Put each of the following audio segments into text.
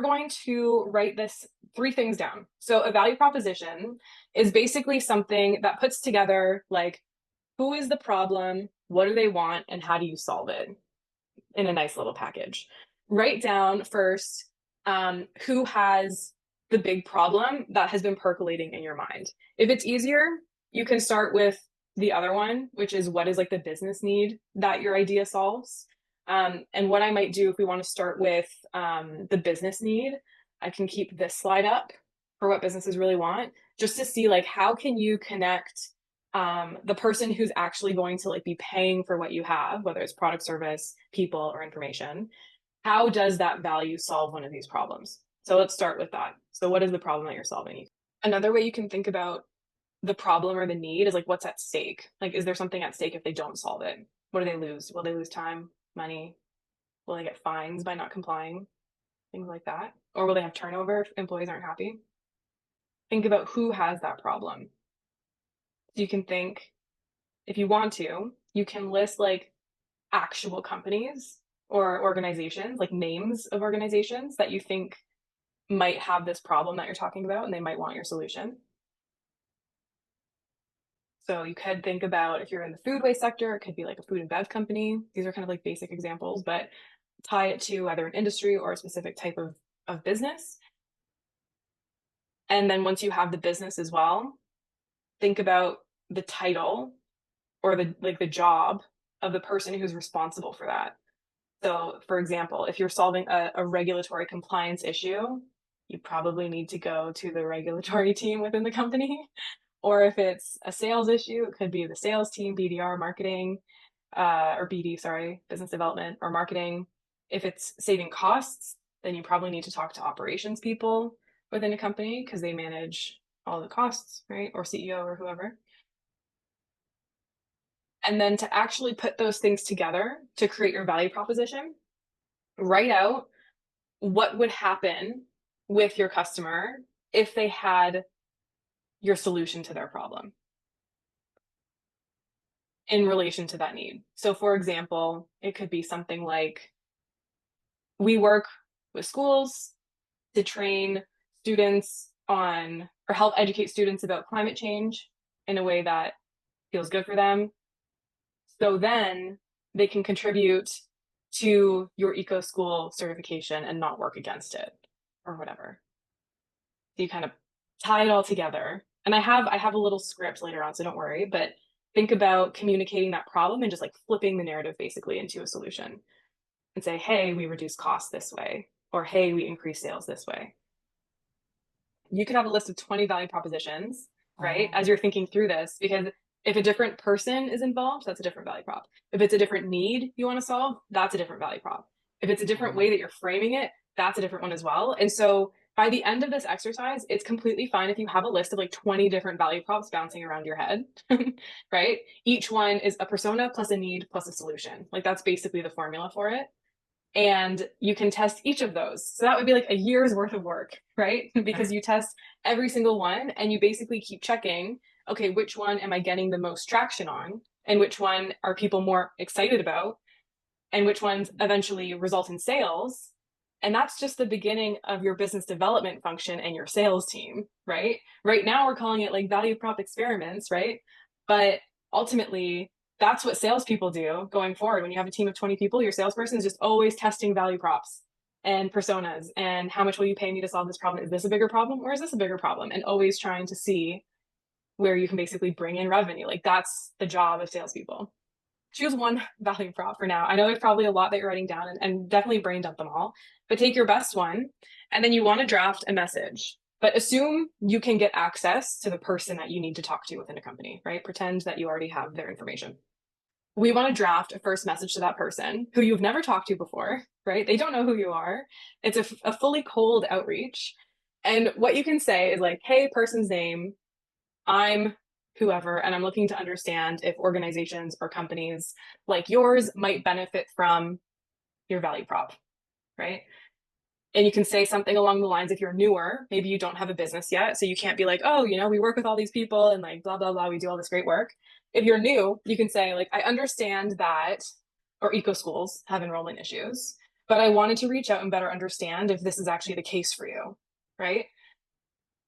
We're going to write this three things down. So a value proposition is basically something that puts together like who is the problem, what do they want, and how do you solve it in a nice little package. Write down first who has the big problem that has been percolating in your mind. If it's easier, you can start with the other one, which is what is like the business need that your idea solves. And what I might do if we want to start with the business need, I can keep this slide up for what businesses really want, just to see like how can you connect the person who's actually going to like be paying for what you have, whether it's product, service, people, or information. How does that value solve one of these problems? So let's start with that. So what is the problem that you're solving? Another way you can think about the problem or the need is like what's at stake? Like, is there something at stake if they don't solve it? What do they lose? Will they lose time, money? Will they get fines by not complying? Things like that. Or will they have turnover if employees aren't happy? Think about who has that problem. So you can think, if you want to, you can list like actual companies or organizations, like names of organizations that you think might have this problem that you're talking about and they might want your solution. So you could think about if you're in the food waste sector, it could be like a food and bev company. These are kind of like basic examples, but tie it to either an industry or a specific type of business. And then once you have the business as well, think about the title or the job of the person who's responsible for that. So for example, if you're solving a regulatory compliance issue, you probably need to go to the regulatory team within the company. Or if it's a sales issue, it could be the sales team, BDR, marketing, or BD, sorry, business development or marketing. If it's saving costs, then you probably need to talk to operations people within a company because they manage all the costs, right? Or CEO or whoever. And then to actually put those things together to create your value proposition, write out what would happen with your customer if they had your solution to their problem in relation to that need. So, for example, it could be something like we work with schools to train students on or help educate students about climate change in a way that feels good for them. So then they can contribute to your eco school certification and not work against it or whatever. So you kind of tie it all together. And I have a little script later on, so don't worry, but think about communicating that problem and just like flipping the narrative basically into a solution and say, hey, we reduce costs this way, or hey, we increase sales this way. You could have a list of 20 value propositions, right? As you're thinking through this, because if a different person is involved, that's a different value prop. If it's a different need you want to solve, that's a different value prop. If it's a different way that you're framing it, that's a different one as well. And so by the end of this exercise, it's completely fine if you have a list of like 20 different value props bouncing around your head, right? Each one is a persona plus a need plus a solution. Like that's basically the formula for it. And you can test each of those. So that would be like a year's worth of work, right? Because you test every single one and you basically keep checking, okay, which one am I getting the most traction on? And which one are people more excited about? And which ones eventually result in sales? And that's just the beginning of your business development function and your sales team, right? Right now, we're calling it like value prop experiments, right? But ultimately, that's what salespeople do going forward. When you have a team of 20 people, your salesperson is just always testing value props and personas and how much will you pay me to solve this problem? Is this a bigger problem or is this a bigger problem? And always trying to see where you can basically bring in revenue. Like that's the job of salespeople. Choose one value prop for now. I know there's probably a lot that you're writing down and definitely brain dump them all, but take your best one and then you want to draft a message. But assume you can get access to the person that you need to talk to within a company, right? Pretend that you already have their information. We want to draft a first message to that person who you've never talked to before, right? They don't know who you are. It's a fully cold outreach. And what you can say is like, hey, person's name, I'm whoever, and I'm looking to understand if organizations or companies like yours might benefit from your value prop, right? And you can say something along the lines if you're newer, maybe you don't have a business yet. So you can't be like, oh, we work with all these people and like blah, blah, blah, we do all this great work. If you're new, you can say, like, I understand that, or eco schools have enrollment issues, but I wanted to reach out and better understand if this is actually the case for you, right?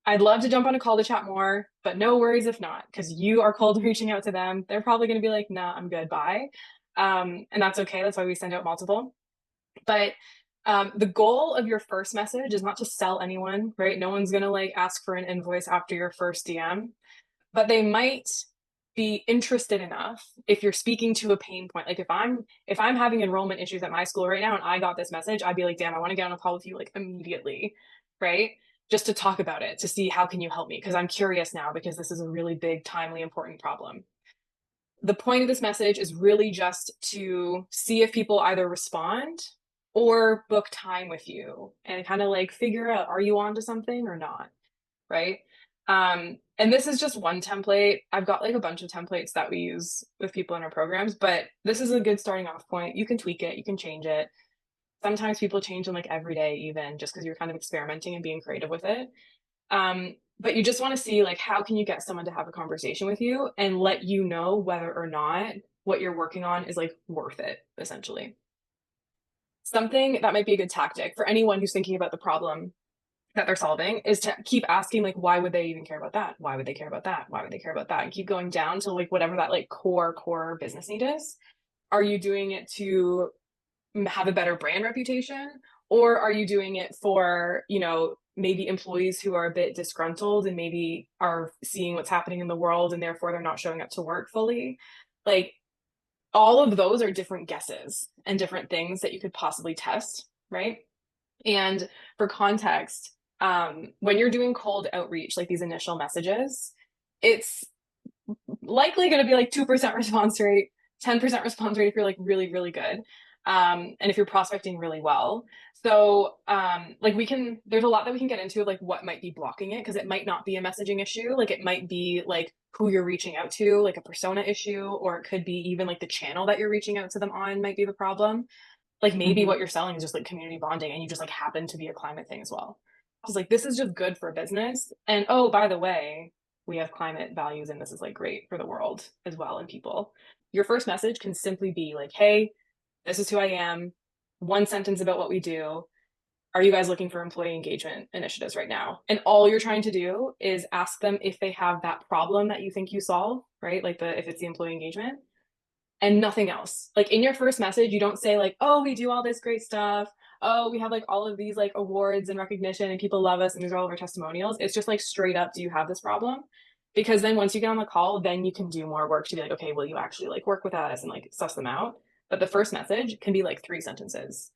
I'd love to jump on a call to chat more, but no worries if not, because you are cold reaching out to them. They're probably going to be like, nah, I'm good, bye. And that's okay. That's why we send out multiple. But the goal of your first message is not to sell anyone, right? No one's going to like ask for an invoice after your first DM, but they might be interested enough if you're speaking to a pain point. Like if I'm having enrollment issues at my school right now and I got this message, I'd be like, damn, I want to get on a call with you like immediately, right? Just to talk about it, to see how can you help me? Because I'm curious now because this is a really big, timely, important problem. The point of this message is really just to see if people either respond or book time with you and kind of like figure out, are you on to something or not? Right? And this is just one template. I've got like a bunch of templates that we use with people in our programs, but this is a good starting off point. You can tweak it, you can change it. Sometimes people change them like every day, even just because you're kind of experimenting and being creative with it. But you just want to see like how can you get someone to have a conversation with you and let you know whether or not what you're working on is like worth it, essentially. Something that might be a good tactic for anyone who's thinking about the problem that they're solving is to keep asking like why would they even care about that, why would they care about that, why would they care about that, and keep going down to like whatever that like core business need is. Are you doing it to have a better brand reputation, or are you doing it for, maybe employees who are a bit disgruntled and maybe are seeing what's happening in the world and therefore they're not showing up to work fully? Like all of those are different guesses and different things that you could possibly test, right? And for context, when you're doing cold outreach, like these initial messages, it's likely going to be like 2% response rate, 10% response rate if you're like really, really good. And if you're prospecting really well. So, like there's a lot that we can get into, like what might be blocking it, because it might not be a messaging issue. Like it might be like who you're reaching out to, like a persona issue, or it could be even like the channel that you're reaching out to them on might be the problem. Like maybe Hmm. what you're selling is just like community bonding and you just like happen to be a climate thing as well. I was like, this is just good for business. And oh, by the way, we have climate values and this is like great for the world as well and people. Your first message can simply be like, hey, this is who I am. One sentence about what we do. Are you guys looking for employee engagement initiatives right now? And all you're trying to do is ask them if they have that problem that you think you solve, right? Like if it's the employee engagement and nothing else. Like in your first message, you don't say like, "Oh, we do all this great stuff. Oh, we have like all of these like awards and recognition and people love us and these are all of our testimonials." It's just like straight up, do you have this problem? Because then once you get on the call, then you can do more work to be like, "Okay, will you actually like work with us and like suss them out?" But the first message can be like 3 sentences.